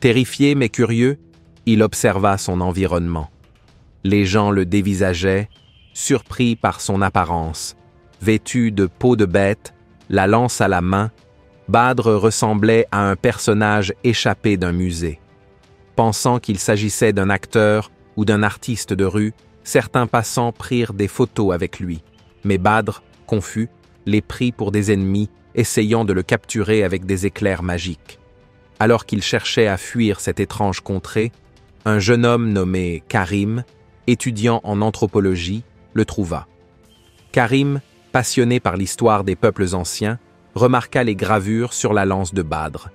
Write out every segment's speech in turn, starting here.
Terrifié mais curieux, il observa son environnement. Les gens le dévisageaient, surpris par son apparence. Vêtu de peau de bête, la lance à la main, Badr ressemblait à un personnage échappé d'un musée. Pensant qu'il s'agissait d'un acteur ou d'un artiste de rue, certains passants prirent des photos avec lui. Mais Badr, confus, les prit pour des ennemis, essayant de le capturer avec des éclairs magiques. Alors qu'il cherchait à fuir cette étrange contrée, un jeune homme nommé Karim, étudiant en anthropologie, le trouva. Karim, passionné par l'histoire des peuples anciens, remarqua les gravures sur la lance de Badr.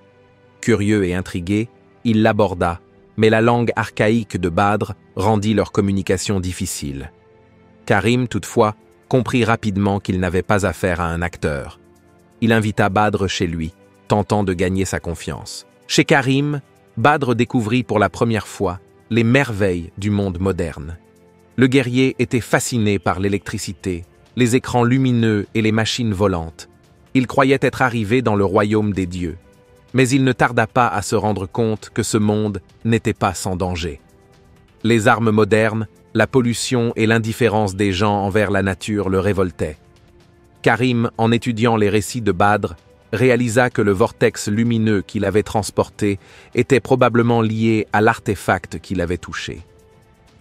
Curieux et intrigué, il l'aborda, mais la langue archaïque de Badr rendit leur communication difficile. Karim, toutefois, comprit rapidement qu'il n'avait pas affaire à un acteur. Il invita Badr chez lui, tentant de gagner sa confiance. Chez Karim, Badr découvrit pour la première fois les merveilles du monde moderne. Le guerrier était fasciné par l'électricité, les écrans lumineux et les machines volantes. Il croyait être arrivé dans le royaume des dieux. Mais il ne tarda pas à se rendre compte que ce monde n'était pas sans danger. Les armes modernes, la pollution et l'indifférence des gens envers la nature le révoltaient. Karim, en étudiant les récits de Badr, réalisa que le vortex lumineux qu'il avait transporté était probablement lié à l'artefact qu'il avait touché.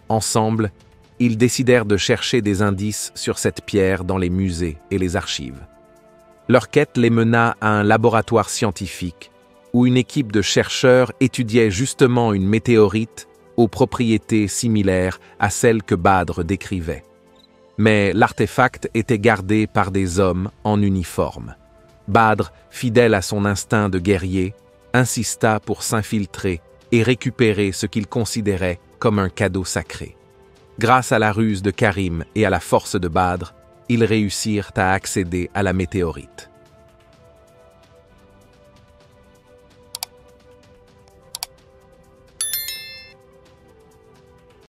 Ensemble, ils décidèrent de chercher des indices sur cette pierre dans les musées et les archives. Leur quête les mena à un laboratoire scientifique où une équipe de chercheurs étudiait justement une météorite aux propriétés similaires à celles que Badr décrivait. Mais l'artefact était gardé par des hommes en uniforme. Badr, fidèle à son instinct de guerrier, insista pour s'infiltrer et récupérer ce qu'il considérait comme un cadeau sacré. Grâce à la ruse de Karim et à la force de Badr, ils réussirent à accéder à la météorite.